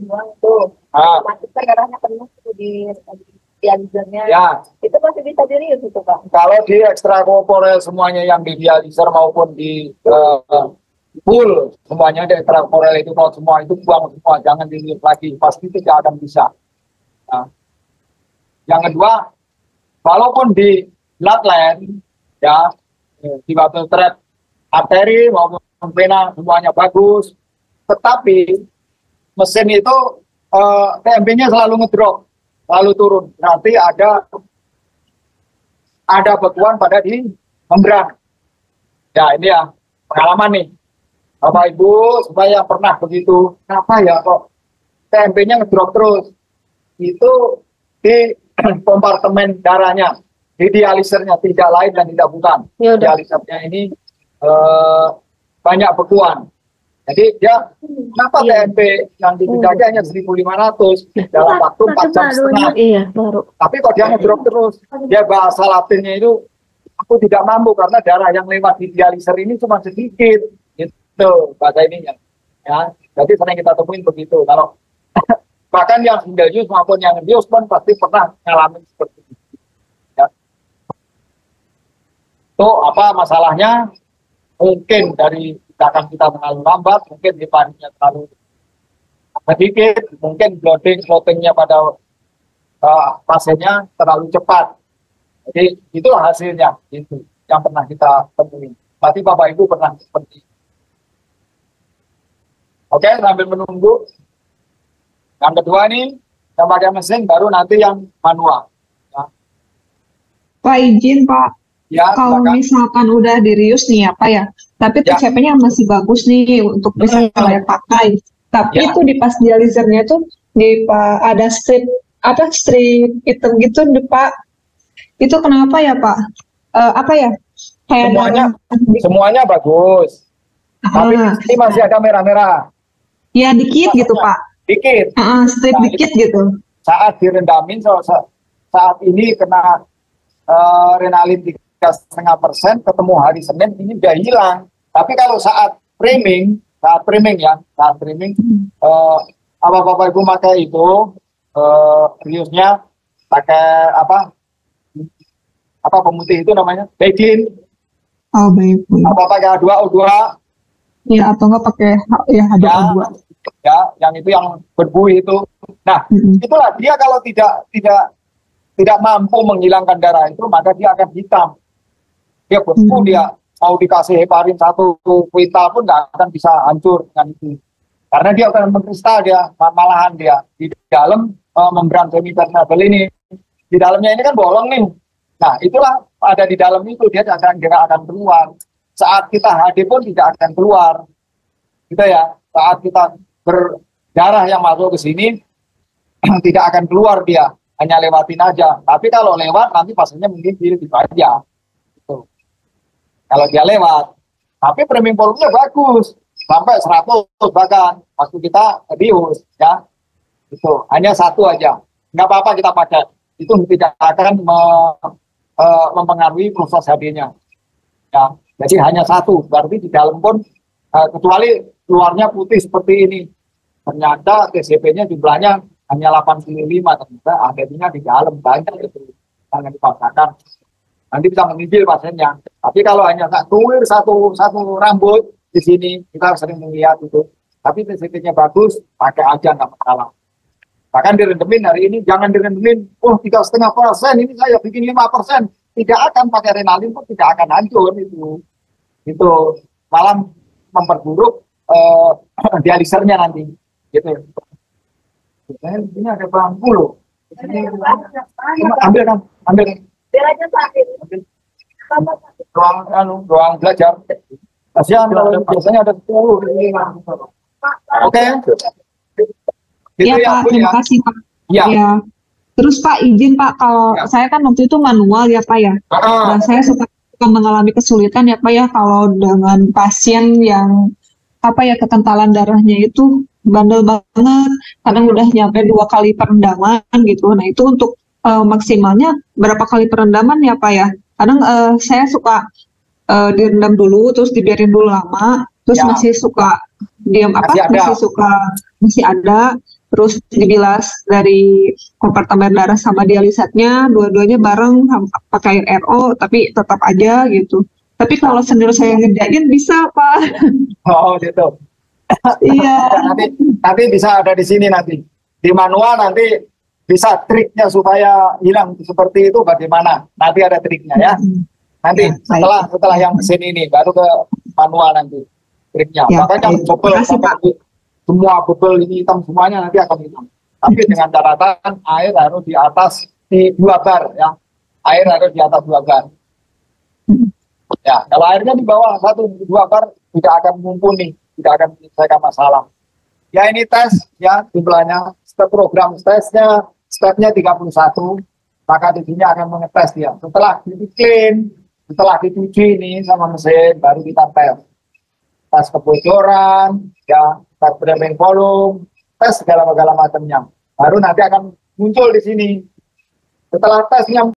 doang tuh. Masuk ke darahnya penuh tuh di dialisernya. Ya. Itu masih bisa dirius itu, Pak. Kalau di ekstrakorporeal semuanya yang di dialiser maupun di full semuanya di ekstrakorporeal itu kalau semua itu buang semua, jangan dirius lagi, pasti tidak akan bisa. Nah. Yang kedua, walaupun di bloodline ya di bubble trap arteri maupun vena semuanya bagus, tetapi mesin itu TMP-nya selalu ngedrop, selalu turun. Nanti ada bekuan pada di membran. Ya ini ya pengalaman nih, Bapak Ibu supaya pernah begitu. Kenapa ya kok TMP-nya ngedrop terus? Itu di kompartemen darahnya, di dialisernya, tidak lain dan tidak bukan. Dialisernya ini banyak bekuan. Jadi dia kenapa TMP yang dipindahnya hanya 1.500 dalam waktu 4 jam setengah. Iya, baru. Tapi kok dia ngedrop terus, dia bahasa latinnya itu aku tidak mampu karena darah yang lewat di dialiser ini cuma sedikit. Gitu bahasa ininya. Ya, jadi sering kita temuin begitu. Kalau bahkan yang single use maupun yang use pun pasti pernah ngalamin seperti itu. Ya. Itu apa masalahnya? Mungkin dari tindakan kita terlalu lambat, mungkin heparinya terlalu sedikit, mungkin clottingnya pada pasiennya terlalu cepat. Jadi itulah hasilnya, itu yang pernah kita temuin. Berarti Bapak Ibu pernah seperti itu. Oke, sambil menunggu. Yang kedua nih, yang pakai mesin, baru nanti yang manual. Ya. Pak izin Pak, ya, kalau misalkan udah dirius nih apa ya, tapi TCP-nya masih bagus nih untuk bisa kalian pakai. Tapi itu di pas dialisernya tuh ada strip hitam gitu nih Pak. Itu kenapa ya Pak? Apa ya? Kayak semuanya bagus. Tapi ini masih ada merah-merah. Ya dikit gitu Pak. Dikit. Strip dikit gitu. Saat direndamin, saat ini kena renalin 3,5%, ketemu hari Senin, ini udah hilang. Tapi kalau saat framing ya, Bapak Ibu pakai itu, riusnya pakai apa pemutih itu namanya, Beglin. Oh, baik. Apa pakai H2O2? Ya, atau enggak pakai H2O2. Ya, yang itu yang berbuih itu. Nah, itulah dia kalau tidak mampu menghilangkan darah itu, maka dia akan hitam. Dia beku, dia mau dikasih heparin 1 kuintal pun nggak akan bisa hancur dengan itu. Karena dia akan mengkristal, dia malahan dia di dalam membran semipermeable ini. Di dalamnya ini kan bolong nih. Nah, itulah ada di dalam itu, dia tidak akan keluar. Saat kita HD pun tidak akan keluar. Gitu ya. Saat kita berdarah yang masuk ke sini tidak akan keluar dia, hanya lewatin aja. Tapi kalau lewat nanti pasiennya mungkin gitu aja. Gitu. Kalau dia lewat, tapi premium volumenya bagus sampai 100 bahkan waktu kita bius ya. Itu hanya 1 aja. Nggak apa-apa kita pakai. Itu tidak akan mempengaruhi proses HD-nya. Ya, jadi hanya 1. Berarti di dalam pun kecuali luarnya putih seperti ini. Ternyata TCP-nya jumlahnya hanya 85, ternyata akhirnya di dalam banyak itu. Jangan dipaksakan. Nanti bisa menginjil pasiennya. Tapi kalau hanya satu rambut di sini, kita sering melihat itu. Tapi TCP-nya bagus, pakai aja nggak masalah. Bahkan direndemin hari ini, jangan direndemin, 3,5%, ini saya bikin 5%. Tidak akan pakai renalin pun tidak akan hancur itu. Itu malah memperburuk dialisernya nanti. Gitu. Ini ada bambu loh. Ambil. Ruang belajar. Kasihan kalau biasanya ada 10. Oke. Gitu ya Pak, terima kasih Pak. Ya. Terus Pak izin Pak, kalau saya kan waktu itu manual ya Pak ya. Dan saya suka mengalami kesulitan ya Pak ya kalau dengan pasien yang kekentalan darahnya itu bandel banget, kadang udah nyampe 2 kali perendaman gitu. Nah itu untuk maksimalnya berapa kali perendaman ya Pak ya? Kadang saya suka direndam dulu, terus dibiarin dulu lama, terus masih suka masih ada. terus dibilas dari kompartemen darah sama dialisatnya, dua-duanya bareng pakai RO, tapi tetap aja gitu. Tapi kalau sendiri saya ngerjain bisa Pak. Oh gitu. Iya. nanti bisa ada di sini nanti. Di manual nanti bisa triknya supaya hilang seperti itu bagaimana. Nanti ada triknya ya. Nanti setelah yang mesin ini baru ke manual nanti triknya. Ya, makanya bubble semua bubble ini hitam semuanya nanti akan hitam. Tapi dengan catatan air harus di atas di 2 bar ya. Air harus di atas 2 bar. Ya, kalau airnya di bawah 1-2 bar tidak akan mumpuni, tidak akan menyelesaikan masalah. Ya ini tes ya jumlahnya, step program tesnya stepnya 31, maka di sini akan mengetes dia. Setelah di clean, setelah dicuci ini sama mesin, baru kita tes. Tes kebocoran, ya, tes damping volume, tes segala macamnya. Baru nanti akan muncul di sini. Setelah tesnya